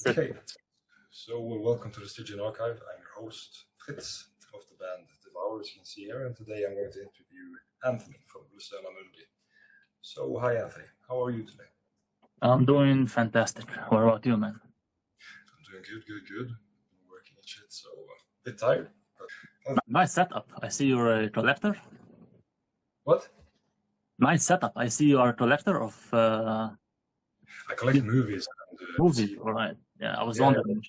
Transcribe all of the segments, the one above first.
Okay, so welcome to the Stygian Archive. I'm your host, Fritz, of the band Devour, as you can see here, and today I'm going to interview Anthony from Lucerna Mundi. So, hi Anthony, how are you today? I'm doing fantastic. What about you, man? I'm doing good. I'm working and shit, so a bit tired. But... Nice setup. I see you're a collector. What? Nice setup. I see you are a collector of... I collect movies. And, movies, all right. Yeah, I was wondering.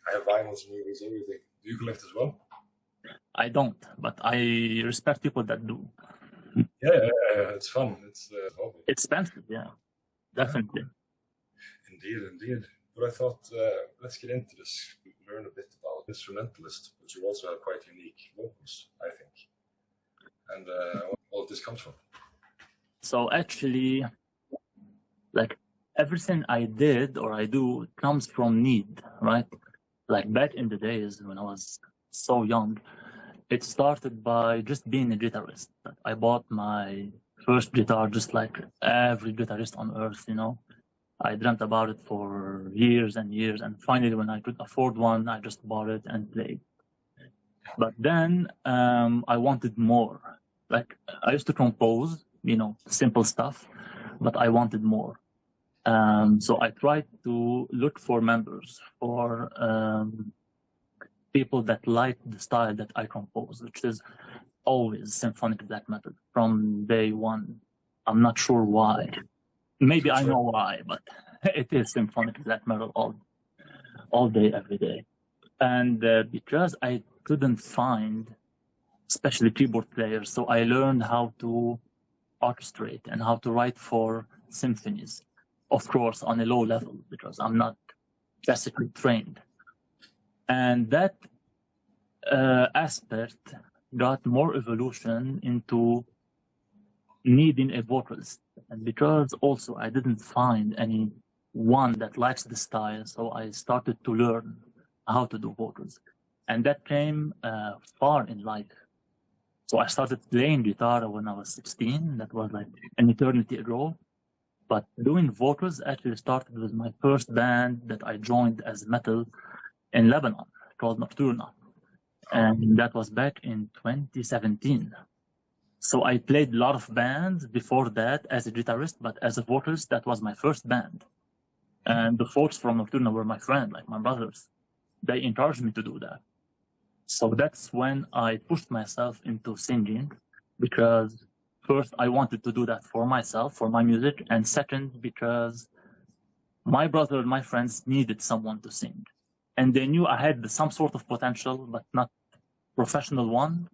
I have vinyls, movies, everything. Do you collect as well? I don't, but I respect people that do. Yeah, it's fun. It's hobby. Expensive, yeah, definitely. Indeed. But I thought, let's get into this, learn a bit about instrumentalist, but you also have quite unique vocals, I think. And all this comes from. So actually, like everything I did or I do comes from need, right? Like back in the days when I was so young, it started by just being a guitarist. I bought my first guitar just like every guitarist on earth, you know. I dreamt about it for years and years, and finally when I could afford one, I just bought it and played. But then I wanted more. Like I used to compose, you know, simple stuff, but I wanted more. So I tried to look for members, for people that like the style that I compose, which is always symphonic black metal from day one. I'm not sure why. Maybe I know why, but it is symphonic black metal all day, every day. And because I couldn't find, especially keyboard players, so I learned how to orchestrate and how to write for symphonies. Of course, on a low level, because I'm not classically trained. And that aspect got more evolution into needing a vocalist. And because also I didn't find anyone that likes the style, so I started to learn how to do vocals. And that came far in life. So I started playing guitar when I was 16. That was like an eternity ago. But doing vocals actually started with my first band that I joined as metal in Lebanon called Nocturna. And that was back in 2017. So I played a lot of bands before that as a guitarist, but as a vocalist, that was my first band. And the folks from Nocturna were my friends, like my brothers. They encouraged me to do that. So that's when I pushed myself into singing, because first, I wanted to do that for myself, for my music, and second, because my brother and my friends needed someone to sing. And they knew I had some sort of potential, but not professional one.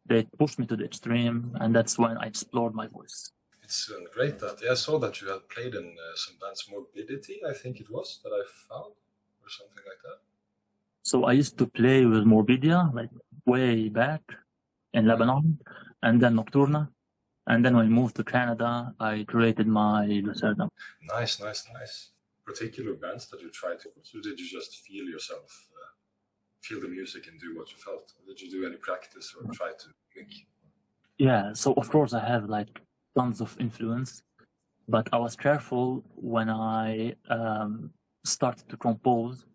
They pushed me to the extreme, and that's when I explored my voice. It's great that I saw that you had played in some bands, Morbidity, I think it was, that I found, or something like that. So I used to play with Morbidia, like way back in Lebanon, and then Nocturna. And then when I moved to Canada, I created my Lucerna. Nice. Particular bands that you tried to, or did you just feel yourself, feel the music and do what you felt? Or did you do any practice or try to make? Yeah, so of course I have like tons of influence, but I was careful when I started to compose.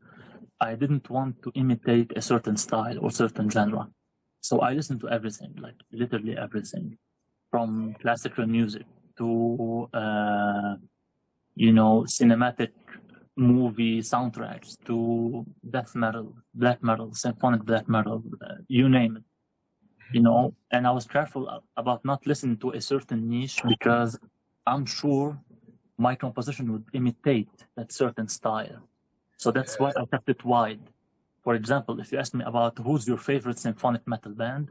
I didn't want to imitate a certain style or certain genre. So I listened to everything, like literally everything. From classical music to, cinematic movie soundtracks to death metal, black metal, symphonic black metal, you name it, you know. And I was careful about not listening to a certain niche because I'm sure my composition would imitate that certain style. So that's why I kept it wide. For example, if you ask me about who's your favorite symphonic metal band,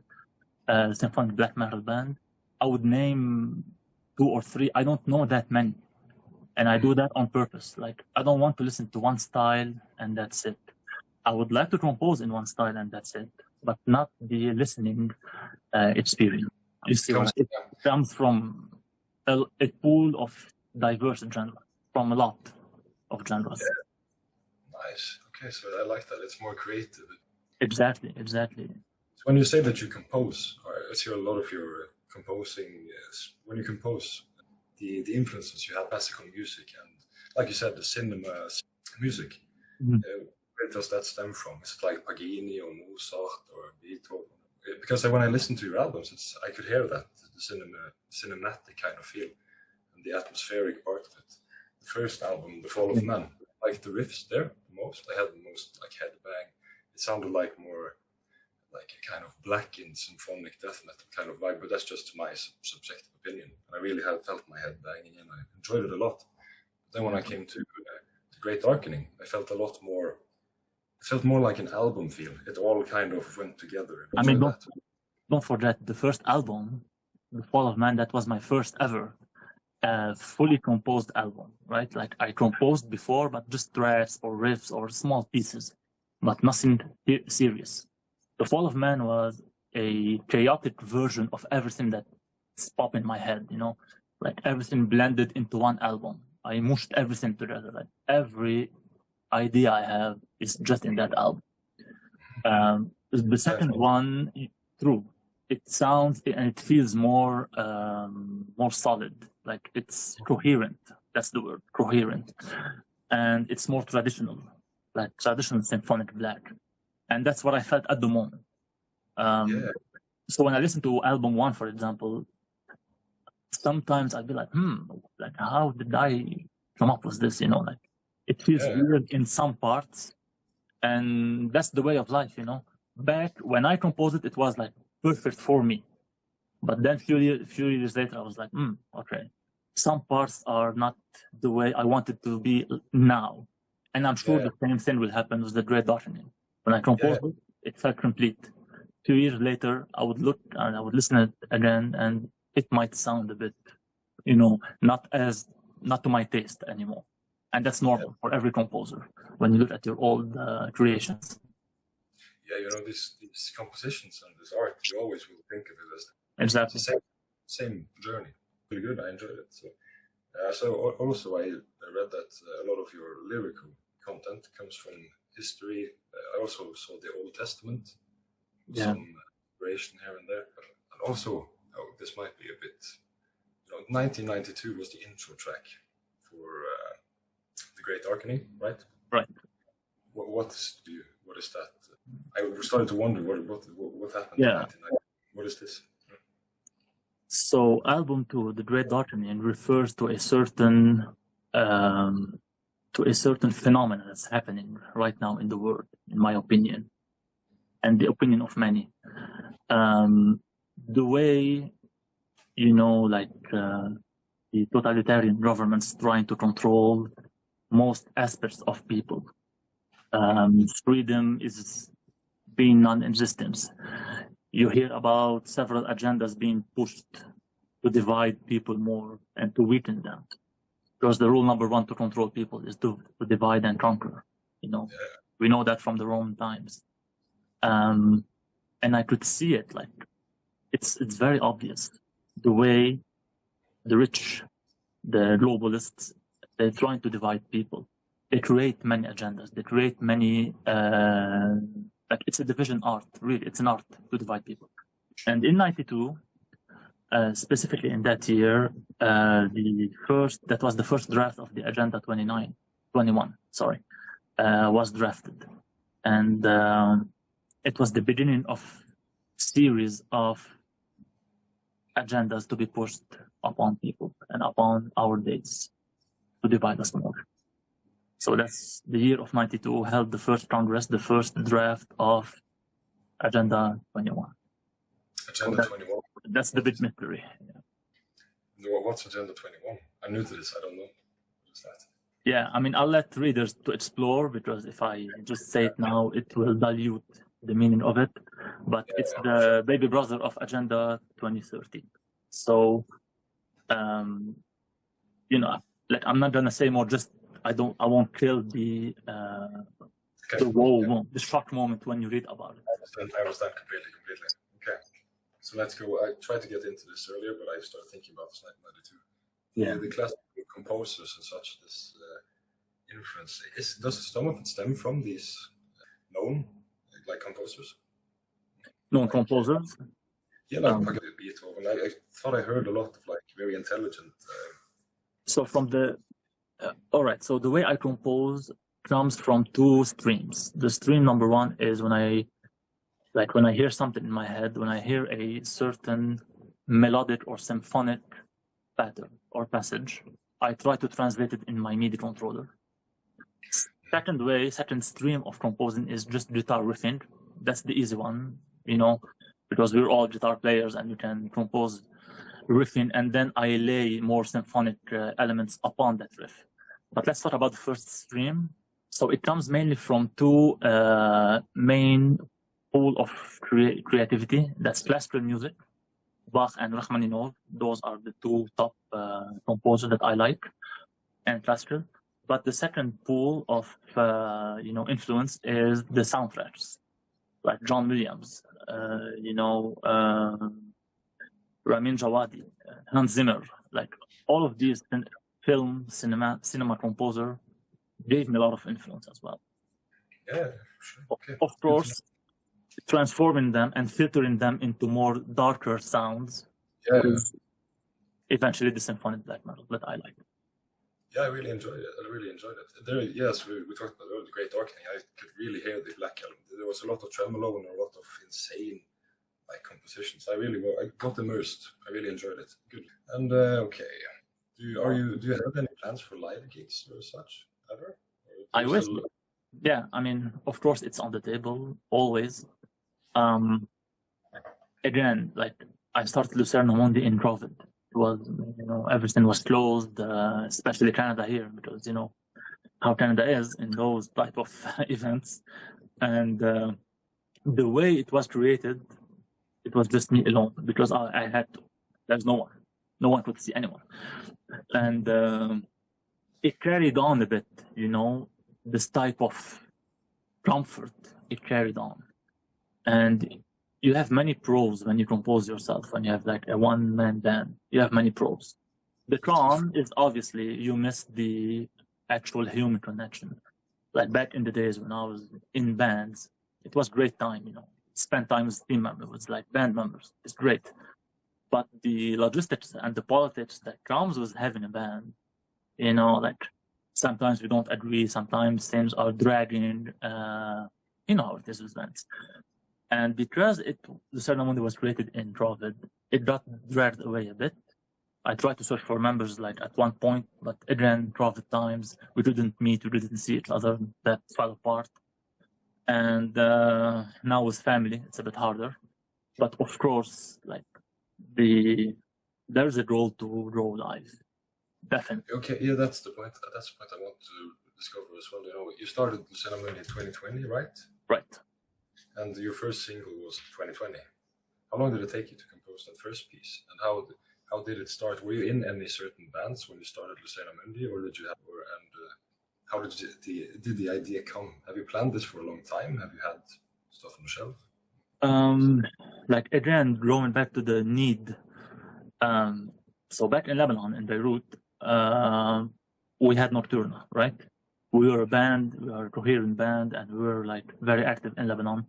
symphonic black metal band, I would name 2 or 3. I don't know that many. And I do that on purpose. Like, I don't want to listen to one style and that's it. I would like to compose in one style and that's it, but not the listening experience. You see, it comes from a pool of diverse genres, from a lot of genres. Yeah. Nice. Okay, so I like that. It's more creative. Exactly. So when you say that you compose, I see a lot of your composing, when you compose, the influences you have classical music and, like you said, the cinema music. Mhm. Where does that stem from? Is it like Paganini or Mozart or Beethoven? Because when I listen to your albums, I could hear that the cinematic kind of feel and the atmospheric part of it. The first album, The Fall of Man, I liked the riffs there the most. I had the most like headbang. It sounded like more like a kind of blackened symphonic death metal kind of vibe, but that's just my subjective opinion. I really felt my head banging and I enjoyed it a lot. But then when I came to The Great Darkening, I felt a lot more. It felt more like an album feel. It all kind of went together. I mean, don't forget the first album, The Fall of Man. That was my first ever fully composed album, right? Like I composed before, but just tracks or riffs or small pieces, but nothing serious. The Fall of Man was a chaotic version of everything that's pop in my head, you know, like everything blended into one album. I mushed everything together. Like every idea I have is just in that album. The second one, true, it sounds and it feels more solid. Like it's coherent. That's the word, coherent, and it's more traditional, like traditional symphonic black, and that's what I felt at the moment. So when I listen to album one, for example, sometimes I'd be like, like how did I come up with this? You know, like it feels weird in some parts, and that's the way of life, you know. Back when I composed it, it was like perfect for me, but then few years later, I was like, okay, some parts are not the way I want it to be now, and I'm sure the same thing will happen with The Great Darkening. When I composed it, it felt complete. 2 years later, I would look and I would listen to it again, and it might sound a bit, you know, not to my taste anymore. And that's normal for every composer when you look at your old creations. Yeah, you know, these compositions and this art, you always will think of it as exactly the same journey. Pretty good. I enjoyed it. So also I read that a lot of your lyrical content comes from history. I also saw the Old Testament, some inspiration here and there, and also this might be a bit. You know, 1992 was the intro track for The Great Darkening, right? Right. What is that? I started to wonder what happened. Yeah. What is this? So album 2, The Great Darkening, refers to a certain phenomenon that's happening right now in the world, in my opinion, and the opinion of many. The way, you know, like the totalitarian governments trying to control most aspects of people. Freedom is being non-existent. You hear about several agendas being pushed to divide people more and to weaken them. Because the rule number one to control people is to divide and conquer. You know, we know that from the Roman times. And I could see it, like it's very obvious the way the rich, the globalists, they're trying to divide people. They create many agendas. They create many, like it's a division art, really. It's an art to divide people. And in 92, specifically in that year, that was the first draft of the Agenda 21, was drafted. And it was the beginning of series of agendas to be pushed upon people and upon our days to divide us more. So that's the year of 92 held the first Congress, the first draft of Agenda 21. Agenda 21. That's the big mystery. What's Agenda 21? I'm new to this. I don't know. What is that? Yeah, I mean, I'll let readers to explore, because if I just say it now, it will dilute the meaning of it. But it's the baby brother of Agenda 2030. So, you know, like I'm not gonna say more. Just I won't kill the shock moment when you read about it. I understand completely. Okay, so let's go. I tried to get into this earlier, but I started thinking about this 1992. Yeah, the classical composers and such. This influence does some of it stem from these known like composers? Known composers. Yeah, like Beethoven. I thought I heard a lot of like very intelligent. So from the all right. So the way I compose comes from two streams. The stream number one is when I hear something in my head, when I hear a certain melodic or symphonic pattern or passage, I try to translate it in my MIDI controller. Second stream of composing is just guitar riffing. That's the easy one, because we're all guitar players and you can compose riffing, and then I lay more symphonic elements upon that riff. But let's talk about the first stream. So it comes mainly from two main pool of creativity. That's classical music, Bach and Rachmaninoff. Those are the two top composers that I like, and classical. But the second pool of influence is the soundtracks, like John Williams, Ramin Djawadi, Hans Zimmer, like all of these cinema composer gave me a lot of influence as well. Yeah, sure. Okay. Of course, transforming them and filtering them into more darker sounds. Yeah. Eventually the symphonic black metal that I like. Yeah, I really enjoyed it. There, yes, we talked about the great darkening. I could really hear the black element. There was a lot of tremolo and a lot of insane compositions. I got immersed. I really enjoyed it. Good. And okay, do you have any plans for live gigs or such ever? I wish. Yeah, I mean, of course, it's on the table always. Again, like I started Lucerna Mundi in COVID. It was, everything was closed, especially Canada here, because how Canada is in those type of events, and the way it was created, it was just me alone because I had to. There's no one could see anyone, and it carried on a bit, this type of comfort. It carried on, and you have many pros when you compose yourself. When you have like a one-man band, you have many pros. The con is obviously you miss the actual human connection. Like back in the days when I was in bands, it was great time, spend time with team members, like band members. It's great. But the logistics and the politics that comes with having a band, like sometimes we don't agree, sometimes things are dragging, how it is with bands. And because Lucerna Mundi was created in COVID, it got dragged away a bit. I tried to search for members like at one point, but again, COVID times, we didn't meet, we didn't see each other, that fell apart. And now with family, it's a bit harder. But of course, like there's a goal to grow live. Definitely. Okay, yeah, that's the point. That's the point I want to discover as well. You started Lucerna Mundi in 2020, right? Right. And your first single was 2020. How long did it take you to compose that first piece? And how did it start? Were you in any certain bands when you started Lucerna Mundi, or did you have? How did the idea come? Have you planned this for a long time? Have you had stuff on the shelf? Like again, going back to the need. So back in Lebanon, in Beirut, we had Nocturna, right? We were a band, we were a coherent band, and we were like very active in Lebanon,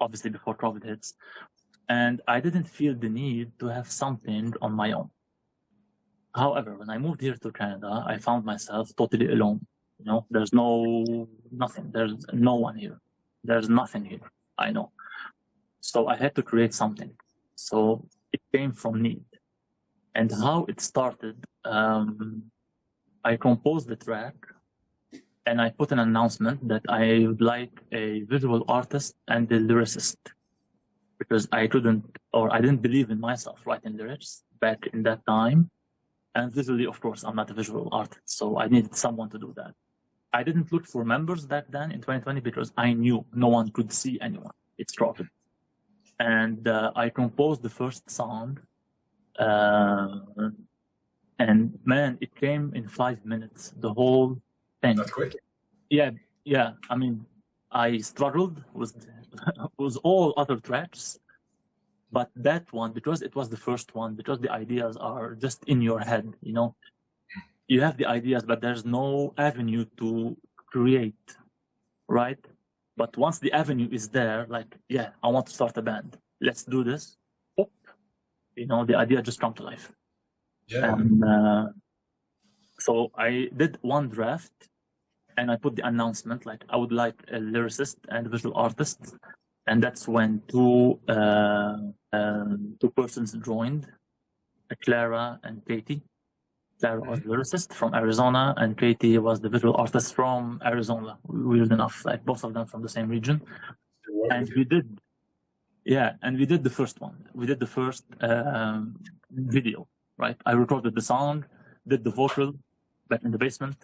obviously before COVID hits. And I didn't feel the need to have something on my own. However, when I moved here to Canada, I found myself totally alone. There's nothing. There's no one here. There's nothing here. I know. So I had to create something. So it came from need. And how it started, I composed the track and I put an announcement that I would like a visual artist and a lyricist, because I didn't believe in myself writing lyrics back in that time. And visually, of course, I'm not a visual artist, so I needed someone to do that. I didn't look for members back then in 2020 because I knew no one could see anyone. It's COVID. And I composed the first song. And man, it came in 5 minutes, the whole thing. That's quick. Yeah. I mean, I struggled with all other tracks, but that one, because it was the first one, because the ideas are just in your head, you have the ideas, but there's no avenue to create, right? But once the avenue is there, like, yeah, I want to start a band. Let's do this. The idea just come to life. Yeah. And so I did one draft, and I put the announcement like I would like a lyricist and a visual artist, and that's when two persons joined, Clara and Katie. Clara was the lyricist from Arizona, and Katie was the visual artist from Arizona. Weird enough, like both of them from the same region. And we did, and we did the first one. We did the first video, right? I recorded the sound, did the vocal back in the basement.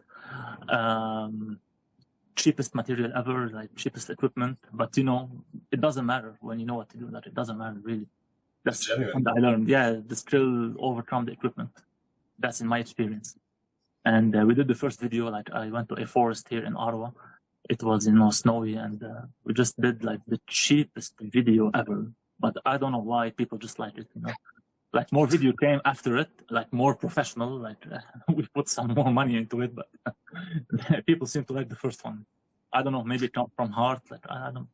Cheapest material ever, like cheapest equipment. But you know, it doesn't matter when you know what to do. That it doesn't matter really. That's what I learned. Yeah, the skill overcome the equipment. That's in my experience. And we did the first video, like I went to a forest here in Ottawa. It was, you know, snowy, and we just did like the cheapest video ever. But I don't know why people just like it, you know. Like more video came after it, like more professional, like we put some more money into it, but people seem to like the first one. I don't know, maybe it comes from heart, like I don't.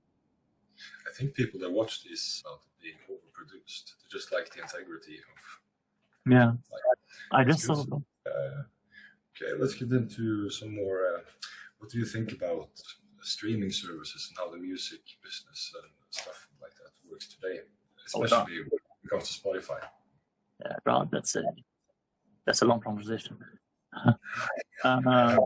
I think people that watch this about being overproduced, they just like the integrity of. Yeah, I guess so. Okay, let's get into some more. What do you think about streaming services and how the music business and stuff like that works today, especially when it comes to Spotify? Yeah, God, that's a long conversation. Yeah,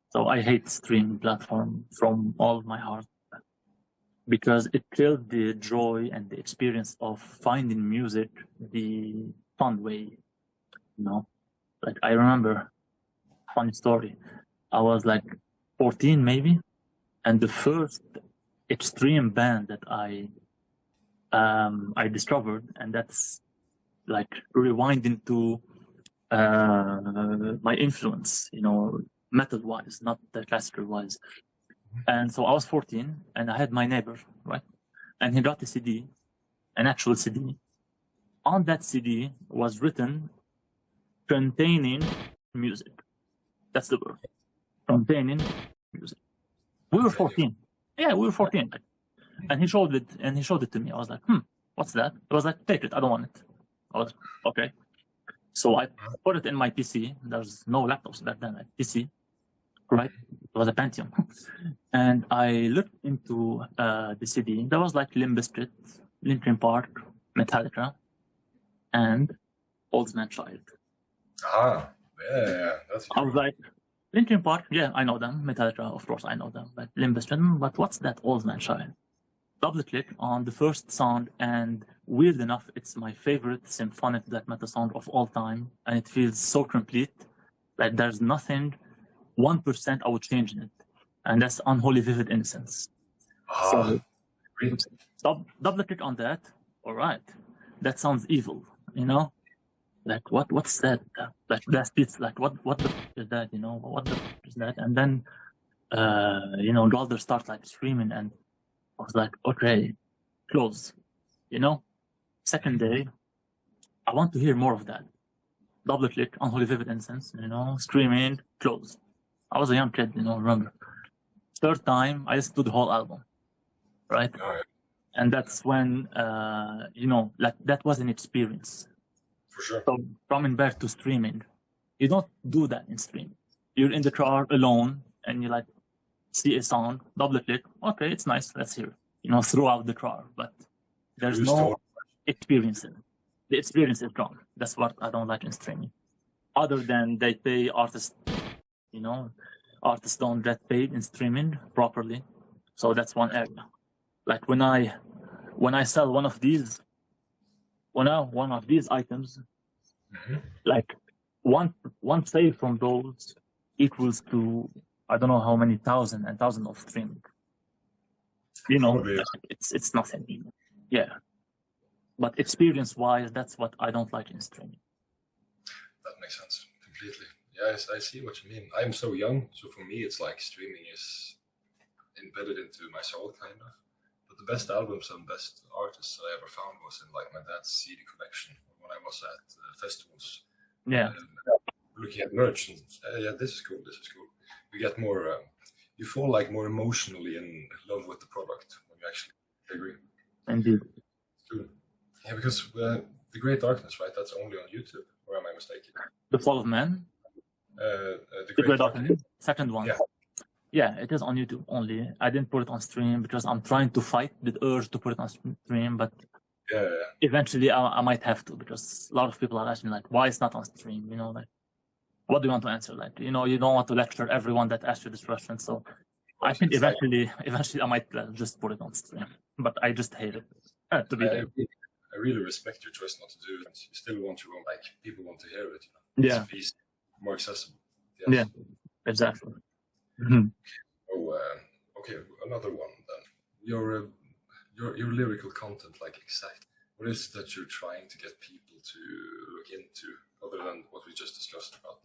so I hate streaming platform from all of my heart because it killed the joy and the experience of finding music the fun way. You know, like I remember, funny story. I was like 14 maybe, and the first extreme band that I discovered, and that's like rewinding to my influence, you know, metal wise, not the classical wise. And so I was 14, and I had my neighbor, right, and he got a CD, an actual CD. On that CD was written containing music. That's the word, containing music. We were 14. Yeah, we were 14. And he showed it to me. I was like, what's that? It was like, take it, I don't want it. I was okay. So I put it in my PC. There's no laptops back then, like PC, right? It was a Pentium. And I looked into the CD. There was like Limp Bizkit, Linkin Park, Metallica, and Old Man Child. Ah, yeah, that's. I was like, Linkin Park, yeah, I know them. Metallica, of course, I know them. But Limp Bizkit, but what's that Old Man Child? Double click on the first sound, and weird enough, it's my favorite symphonic black metal sound of all time, and it feels so complete. Like there's nothing 1% I would change in it, and that's Unholy Vivid Innocence. So double click on that. All right, that sounds evil, you know. Like what's that? Like that's like what the is that? You know, what the is that? And then you know, Galder starts like screaming, and I was like, okay, close. You know, second day, I want to hear more of that. Double click on Holy Vivid Incense, you know, screaming, close. I was a young kid, you know, remember. Third time, I listened to the whole album, right? And that's when, you know, like that was an experience. For sure. So coming back to streaming, you don't do that in streaming. You're in the car alone, and you like see a song, double click, okay, it's nice, let's hear it, you know, throughout the car, but there's no experience in it. The experience is gone. That's what I don't like in streaming. Other than they pay artists, you know, artists don't get paid in streaming properly. So that's one area. Like when I sell one of these items, like one sale from those equals to I don't know how many thousand of streaming. You know, it's nothing. Yeah. But experience-wise, that's what I don't like in streaming. That makes sense completely. Yes, I see what you mean. I'm so young, so for me, it's like streaming is embedded into my soul, kind of. But the best albums and best artists I ever found was in like my dad's CD collection when I was at festivals. Yeah. Looking at merch and yeah, this is cool. You get more, you fall like more emotionally in love with the product when you actually agree. Indeed. True. Yeah, because The Great Darkness, right? That's only on YouTube, or am I mistaken? The Fall of Man? The Great Dark. Second one. Yeah. Yeah, it is on YouTube only. I didn't put it on stream because I'm trying to fight the urge to put it on stream, but eventually I might have to, because a lot of people are asking like, why it's not on stream? You know, like, what do you want to answer? Like, you know, you don't want to lecture everyone that asked you this question. So I think eventually I might just put it on stream, but I just hate it to be there. I really respect your choice not to do it. You still want your own, like, people want to hear it. You know? Yeah. It's easy, more accessible. Yes. Yeah, exactly. Mm-hmm. Okay, another one then. Your lyrical content, like, exact. What is it that you're trying to get people to look into, other than what we just discussed about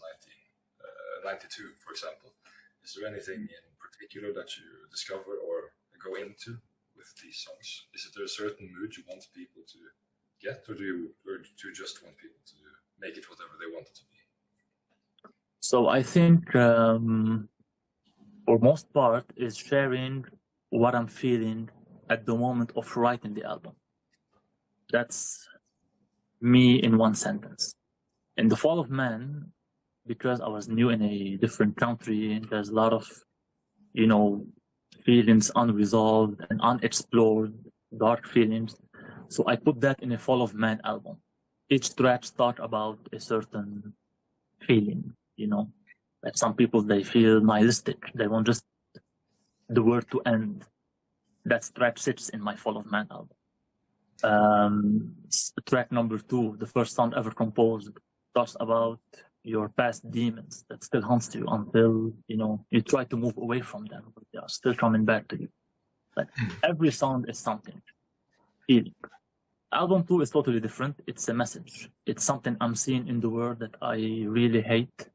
1992, for example? Is there anything in particular that you discover or go into with these songs? Is there a certain mood you want people to get, or do you just want people to make it whatever they want it to be? So I think for most part is sharing what I'm feeling at the moment of writing the album. That's me in one sentence. In The Fall of Man, because I was new in a different country, there's a lot of, you know, feelings unresolved and unexplored, dark feelings. So I put that in a Fall of Man album. Each track starts about a certain feeling, you know. Like some people, they feel nihilistic. They want just the world to end. That track sits in my Fall of Man album. Track number 2, the first song ever composed, talks about your past demons that still haunts you until, you know, you try to move away from them, but they are still coming back to you. Like every song is something. Feeling. Album 2 is totally different. It's a message. It's something I'm seeing in the world that I really hate,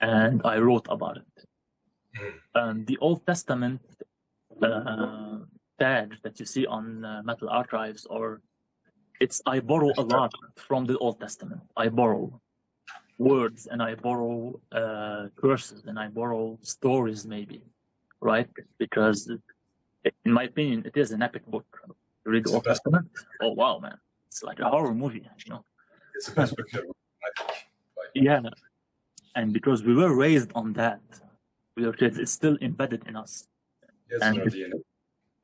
and I wrote about it. The Old Testament tag that you see on Metal Archives, or I borrow a lot from the Old Testament. I borrow words, and I borrow curses, and I borrow stories, maybe, right? Because in my opinion, it is an epic book. You read the Old Testament, oh wow, man, it's like a horror movie, you know. It's the best book ever, I think. Yeah, and because we were raised on that, we were kids, it's still embedded in us. Yes, and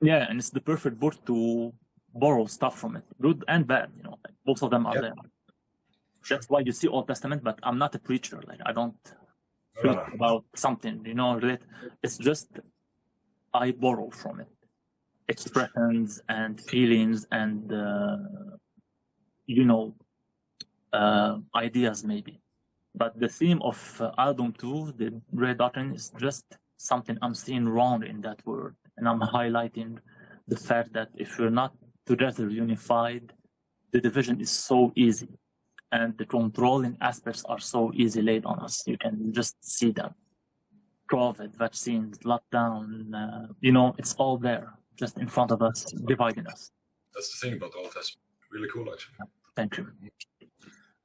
yeah, and it's the perfect book to borrow stuff from it, good and bad, you know. Like, both of them are there. That's why you see Old Testament, but I'm not a preacher. Like, I don't preach about something, you know. It's just I borrow from it expressions and feelings and you know, ideas maybe. But the theme of album 2, the Red Doctrine, is just something I'm seeing wrong in that world, and I'm highlighting the fact that if we're not together, unified, the division is so easy, and the controlling aspects are so easy laid on us. You can just see them. COVID, vaccines, lockdown, you know, it's all there, just in front of us, dividing us. That's the thing about the Old Testament. Really cool, actually. Thank you.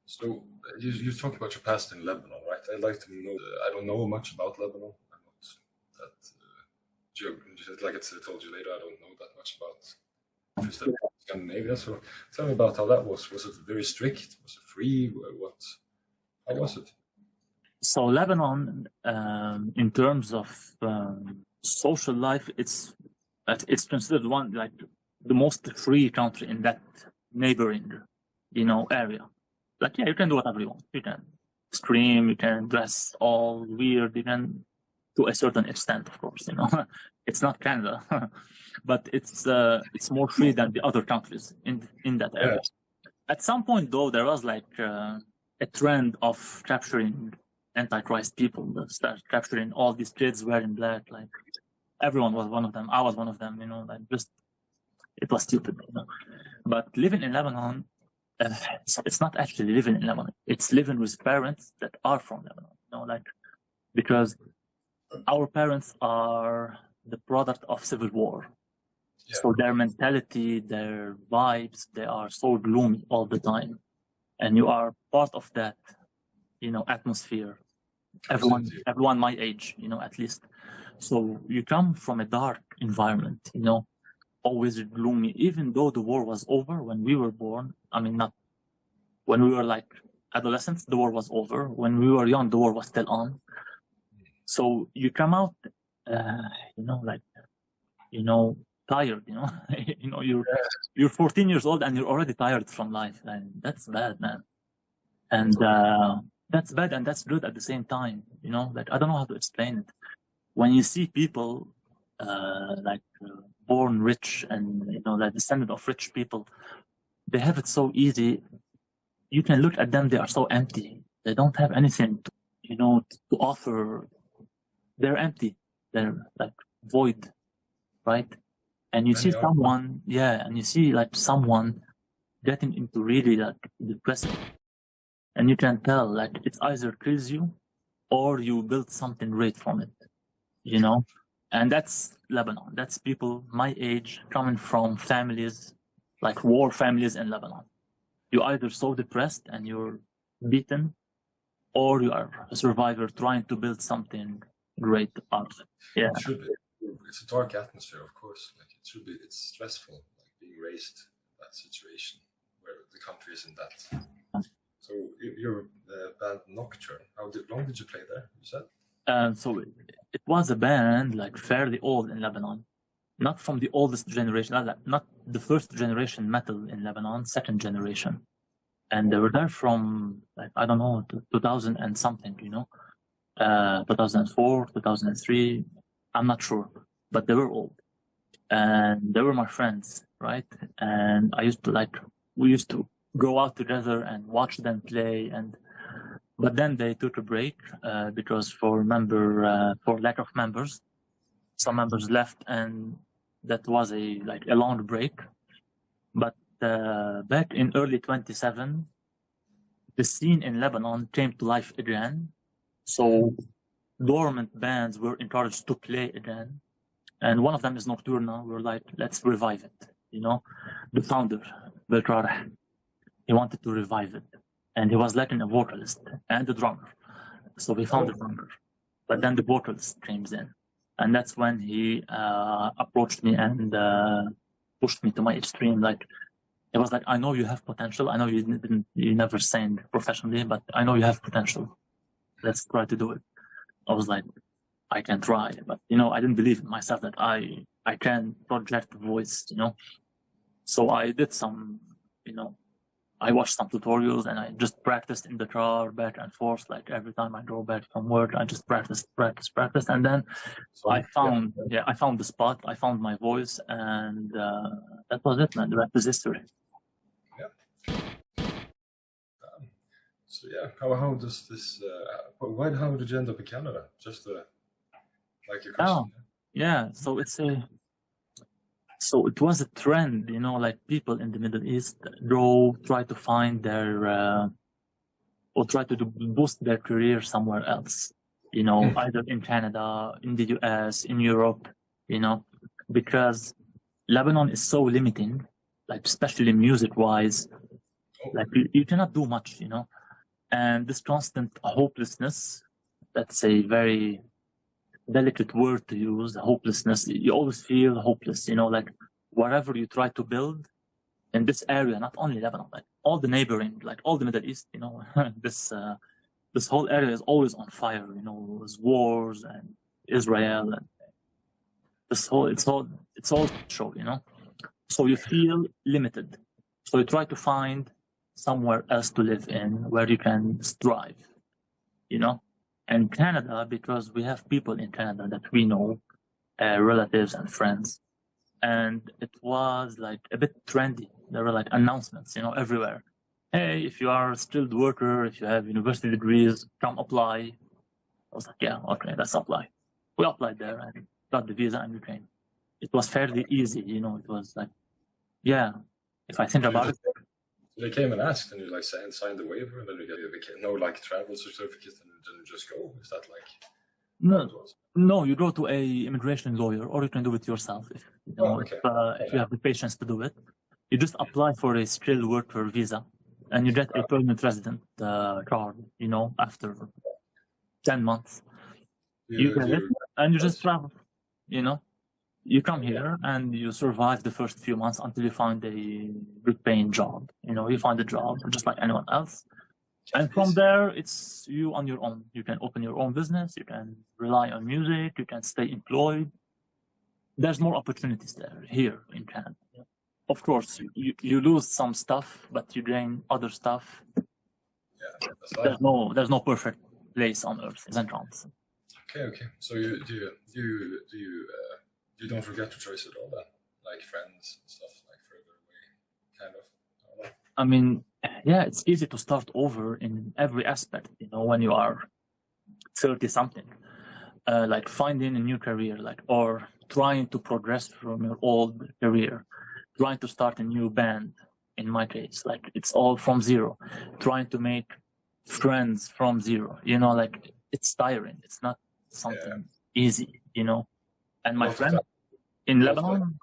So you talked about your past in Lebanon, right? I'd like to know. I don't know much about Lebanon. I'm not that like I told you later. I don't know that much about Scandinavia. So tell me about how that was. Was it very strict? Was it free? How was it? So Lebanon, in terms of social life, it's considered one, like, the most free country in that neighboring, you know, area. Like, yeah, you can do whatever you want. You can scream, you can dress all weird, you can, to a certain extent, of course, you know. It's not Canada, but it's more free than the other countries in that area. At some point, though, there was like a trend of capturing Antichrist people, that started capturing all these kids wearing black. Like, everyone was one of them. I was one of them, you know. Like, just, it was stupid, you know. But living in Lebanon, it's not actually living in Lebanon. It's living with parents that are from Lebanon, you know, like, because our parents are the product of civil war. Yeah. So their mentality, their vibes, they are so gloomy all the time. And you are part of that, you know, atmosphere. Everyone my age, you know, at least. So you come from a dark environment, you know, always gloomy, even though the war was over when we were born. I mean, not when we were like adolescents, the war was over. When we were young, the war was still on. So you come out, you know, like, you know, tired, you know, you know, you're 14 years old and you're already tired from life, and that's bad, man. And that's bad and that's good at the same time, you know. Like, I don't know how to explain it. When you see people born rich and, you know, like descendant of rich people, they have it so easy. You can look at them; they are so empty. They don't have anything, to, you know, to offer. They're empty. They're like void, right? And you see someone, and you see like someone getting into really like depressing, and you can tell like it either kills you or you build something great from it, you know. And that's Lebanon. That's people my age coming from families like war families in Lebanon. You either so depressed and you're beaten, or you are a survivor trying to build something great out of it. Yeah. It should be. It's a dark atmosphere, of course. Like it should be. It's stressful, like being raised in that situation where the country isn't that. So your band Nocturne. How long did you play there? You said. So it was a band like fairly old in Lebanon, not from the oldest generation, not the first generation metal in Lebanon, second generation, and they were there from like, I don't know, 2000 and something, you know, 2004, 2003. I'm not sure, but they were old, and they were my friends, right? And we used to go out together and watch them play, but then they took a break because for lack of members, some members left, and that was a long break. But back in early 27, the scene in Lebanon came to life again. So dormant bands were encouraged to play again, and one of them is Nocturna. We're like, let's revive it. You know, the founder, Belkar, he wanted to revive it, and he was lacking a vocalist and a drummer. So we found a drummer, but then the vocalist came in, and that's when he approached me and pushed me to my extreme. Like, it was like, I know you have potential. I know you never sang professionally, but I know you have potential. Let's try to do it. I was like, I can try, but you know, I didn't believe in myself that I can project voice, you know. So I did some, you know, I watched some tutorials and I just practiced in the car back and forth. Like every time I go back from work, I just practiced, and then I found the spot. I found my voice, and that was it, man. The rest is history. Yeah. So yeah, how does this? How did you end up in Canada? Just like your question. Oh, yeah. So it was a trend, you know, like people in the Middle East try to find their or try to boost their career somewhere else, you know, either in Canada, in the US, in Europe, you know, because Lebanon is so limiting, like especially music-wise, like you cannot do much, you know, and this constant hopelessness, that's a very delicate word to use, hopelessness. You always feel hopeless, you know, like whatever you try to build in this area, not only Lebanon, like all the neighboring, like all the Middle East, you know, this whole area is always on fire, you know, there's wars and Israel and it's all show, you know. So you feel limited. So you try to find somewhere else to live in where you can strive, you know. And Canada, because we have people in Canada that we know, relatives and friends, and it was like a bit trendy. There were like announcements, you know, everywhere. Hey, if you are a skilled worker, if you have university degrees, come apply. I was like, yeah, okay, let's apply. We applied there and got the visa and we came. It was fairly easy, you know. It was like, yeah, if I think about it. So they came and asked, and you like signed the waiver, and then you get no like travel certificate, and then you just go. Is that like? No, you go to a immigration lawyer, or you can do it yourself if you know, if you have the patience to do it. You just apply for a skilled worker visa, and you get a permanent resident card. You know, after 10 months, you get it, and you just travel. You know. You come here and you survive the first few months until you find a good paying job. You know, you find a job just like anyone else. And from there, it's you on your own. You can open your own business. You can rely on music. You can stay employed. There's more opportunities there here in Canada. Of course, you lose some stuff, but you gain other stuff. Yeah, that's right. There's no perfect place on earth, isn't it? Okay. So you don't regret your choice at all then? Like friends and stuff, like further away, kind of. I don't know. I mean, yeah, it's easy to start over in every aspect, when you are 30 something, like finding a new career, or trying to progress from your old career, trying to start a new band. In my case, it's all from zero, trying to make friends from zero, it's tiring. It's not something easy, and my friend in Lebanon,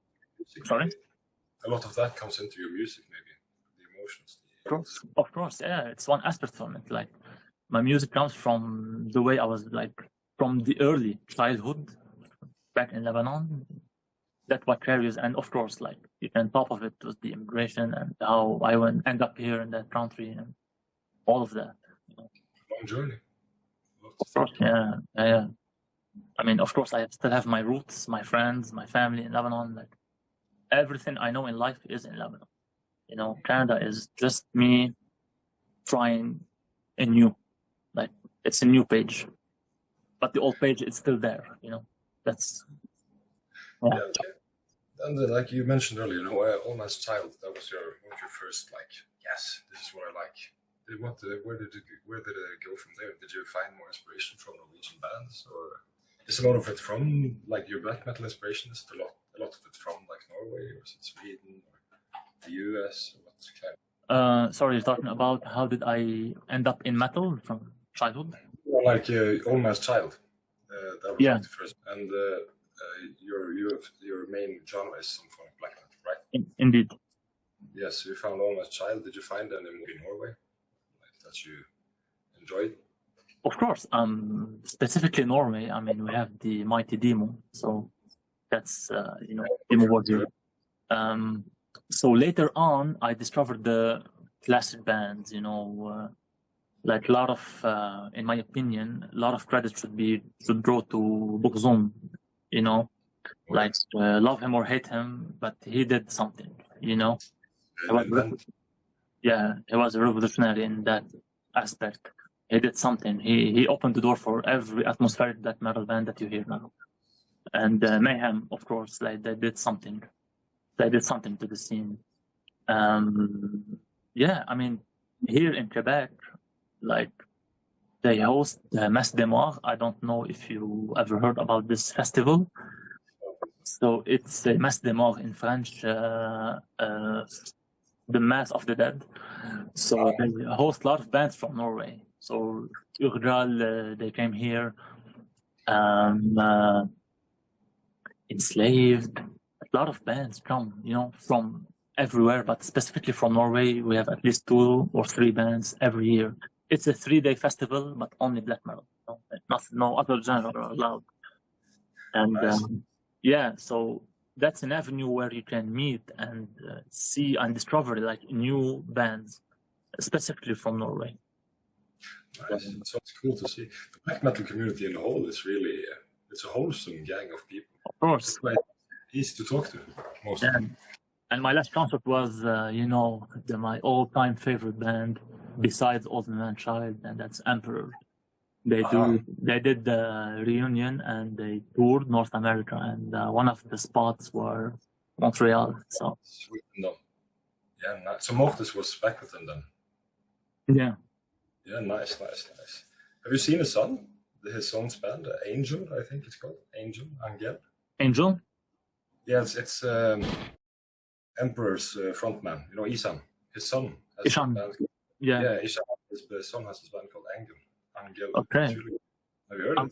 sorry? A lot of that comes into your music, maybe, the emotions. Of course, yeah, it's one aspect from it. My music comes from the way I was, from the early childhood back in Lebanon. That's what carries, and of course, you can top of it with the immigration and how I end up here in that country and all of that. Long journey. Of course, yeah. I mean, of course, I still have my roots, my friends, my family in Lebanon. Everything I know in life is in Lebanon. Canada is just me trying a new, it's a new page, but the old page is still there. That's. Yeah. Okay. And like you mentioned earlier, Almost Child. That was your first yes, this is what I like. Where did it go from there? Did you find more inspiration from Norwegian bands, or is a lot of it from your black metal inspiration? Is it a lot of it from Norway, or is it Sweden, or the US? Or what kind? Sorry, you're talking about how did I end up in metal from childhood? Almost Child. That was the first, and your main genre is symphonic black metal, right? Indeed. Yes, you found Almost Child. Did you find any more in Norway that you enjoyed? Of course. Specifically Norway. I mean, we have the mighty Demo, so that's Demo was here. So later on, I discovered the classic bands. A lot of, in my opinion, a lot of credit should go to Buxom. Love him or hate him, but he did something. He was revolutionary in that aspect. He did something. He opened the door for every atmospheric black metal band that you hear now. And Mayhem, of course, they did something. They did something to the scene. I mean, here in Quebec, they host Messe des Morts. I don't know if you ever heard about this festival. So it's a Messe des Morts in French, the Mass of the Dead. So they host a lot of bands from Norway. So Urgal, they came here. Enslaved, a lot of bands come, from everywhere, but specifically from Norway. We have at least 2 or 3 bands every year. It's a 3-day festival, but only black metal. No other genre are allowed. And nice. So that's an avenue where you can meet and see and discover new bands, specifically from Norway. Nice. So it's cool to see. The black metal community in the whole is really it's a wholesome gang of people. Of course, it's quite easy to talk to. Most of them. And my last concert was, my all-time favorite band besides Old Man Child, and that's Emperor. They did the reunion and they toured North America, and one of the spots were Montreal. So no. Yeah, so Mortis was back with them then. Yeah. Yeah, nice. Have you seen his son? His son's band, Angel, I think it's called. Angel. Angel? Yeah, it's Emperor's frontman. Isan. His son has Ishan. a band. Yeah, Ishan. His son has his band called Angel. Okay. Really, have you heard it?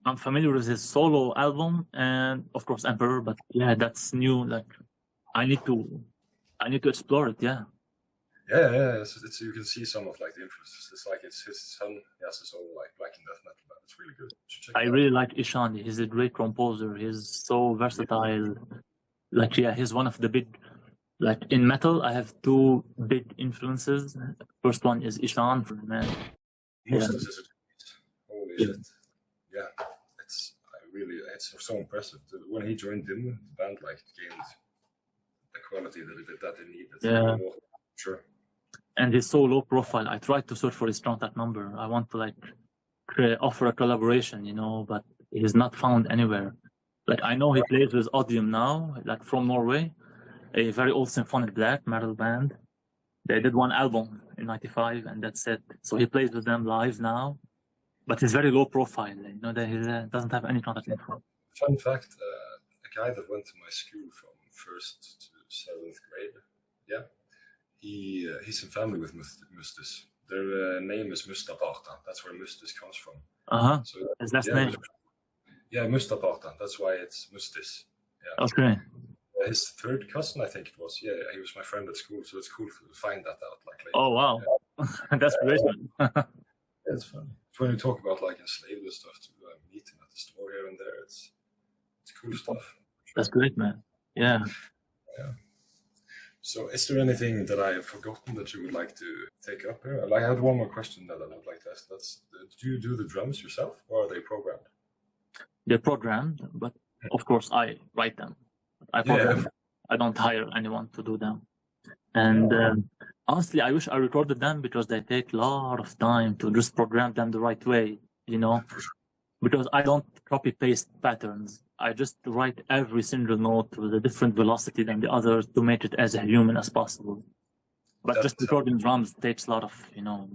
I'm familiar with his solo album and of course Emperor, but that's new. I need to explore it. Yeah. Yeah. It's you can see some of the influences. It's his son. He has his own black and death metal band. It's really good. I really like Ishan. He's a great composer. He's so versatile. He's one of the big Like in metal, I have two big influences. First one is Ishan from man. Most of this is holy Yeah. shit. Yeah, it's so impressive. When he joined in, the band like gained the quality that they needed. Yeah. Sure. And he's so low profile. I tried to search for his contact number. I want to like offer a collaboration, you know, but he's not found anywhere. Like I know he plays with Odium now, like from Norway, a very old symphonic black metal band. They did one album in '95, and that's it. So he plays with them live now, but he's very low profile. You know, that he doesn't have any contact info. Fun fact: a guy that went to my school from 1st to 7th grade, yeah, he's in family with Mustis. Their name is Mustaparta. That's where Mustis comes from. So his last name? Yeah, Mustaparta. That's why it's Mustis. Yeah. Okay. His third cousin, I think it was. Yeah, he was my friend at school, so it's cool to find that out. Like later. Oh wow, yeah. That's great. It's fun. When we talk about like enslaved and stuff, to meet him at the store here and there, it's cool stuff. That's great, man. Yeah. Yeah. So, is there anything that I have forgotten that you would like to take up here? I had one more question that I would like to ask. Do you do the drums yourself, or are they programmed? They're programmed, but of course I write them. I don't hire anyone to do them. And honestly, I wish I recorded them because they take a lot of time to just program them the right way, you know, because I don't copy paste patterns. I just write every single note with a different velocity than the other to make it as human as possible. But just recording drums takes a lot of, you know,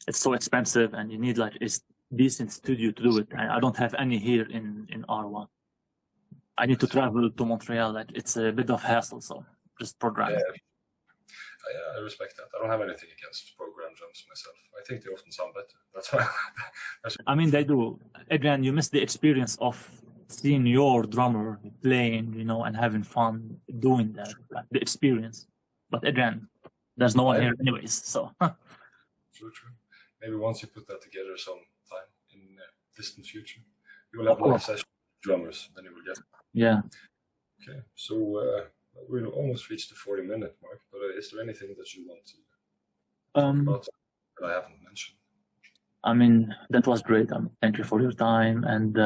it's so expensive and you need like a decent studio to do it. And I don't have any here in R1. I need to travel to Montreal. Like it's a bit of hassle, so just program. Yeah, I respect that. I don't have anything against program drums myself. I think they often sound better. That's why. I mean, they do. Again, you miss the experience of seeing your drummer playing, you know, and having fun doing that, like the experience. But again, there's no one here anyways, so. True. Maybe once you put that together sometime in the distant future, you will have a session with drummers, then you will get it. Yeah. Okay, so we'll almost reach the 40-minute mark, but is there anything that you want to talk about that I haven't mentioned? I mean, that was great. Thank you for your time, and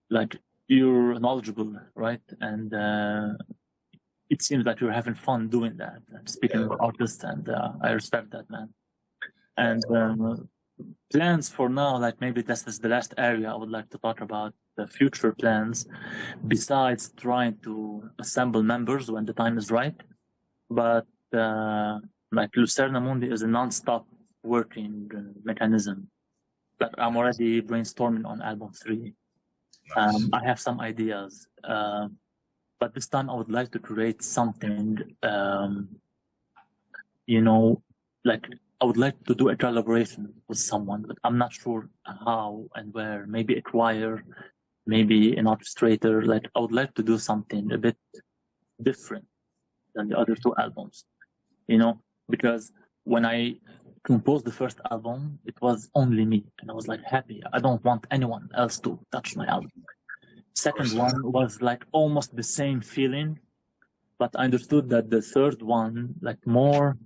like you're knowledgeable, right? And it seems like you're having fun doing that, speaking about artists, and I respect that, man. And plans for now, like maybe this is the last area I would like to talk about, the future plans, besides trying to assemble members when the time is right. But like Lucerna Mundi is a non-stop working mechanism. Like I'm already brainstorming on album 3. Nice. I have some ideas, but this time I would like to create something, you know, like I would like to do a collaboration with someone, but I'm not sure how and where. Maybe a choir, maybe an orchestrator. Like I would like to do something a bit different than the other 2 albums, you know, because when I composed the first album, it was only me, and I was like happy. I don't want anyone else to touch my album. Second one was like almost the same feeling, but I understood that the third one, like the more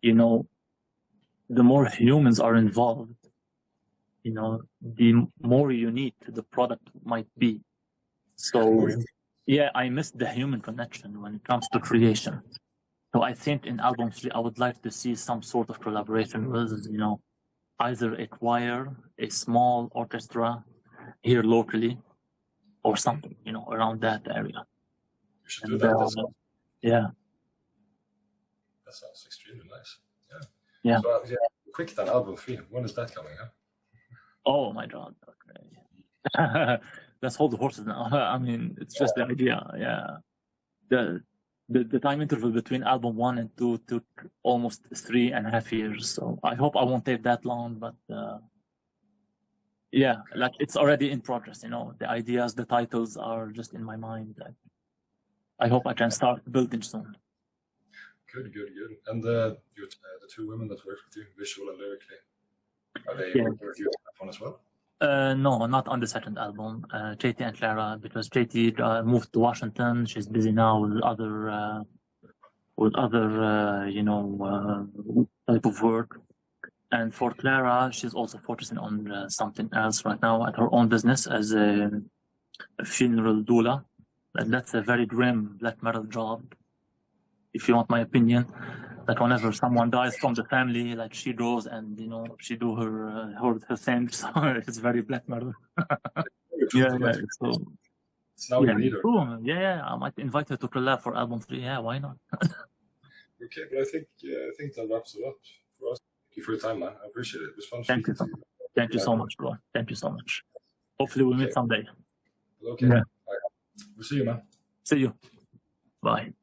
you know, the more humans are involved, you know, the more unique the product might be. So yeah, I miss the human connection when it comes to creation. So I think in album 3, I would like to see some sort of collaboration with, you know, either a choir, a small orchestra here locally, or something, you know, around that area. You should do that. Yeah. That sounds extremely nice. Yeah. So quick then, album 3. When is that coming? Huh? Oh my God. Okay. Let's hold the horses now. I mean, it's just the idea. Yeah. The time interval between album 1 and 2 took almost 3.5 years. So I hope I won't take that long, but yeah, like it's already in progress, you know, the ideas, the titles are just in my mind. I hope I can start building soon. Good. And the 2 women that work with you, visual and lyrically, are they working with you on that one as well? No, not on the second album. JT and Clara, because JT moved to Washington. She's busy now with other type of work. And for Clara, she's also focusing on something else right now at her own business as a funeral doula. And that's a very grim black metal job, if you want my opinion. That whenever someone dies from the family, like she goes and she do her thing. So it's very black metal. Yeah. So it's now you need her. Cool. Yeah, I might invite her to collab for album 3. Yeah, why not? Okay, but I think that wraps it up for us. Thank you for your time, man. I appreciate it. It was fun. Thank you so much, bro. Thank you so much. Hopefully we'll meet someday. Okay. Yeah. We'll see you, man. See you. Bye.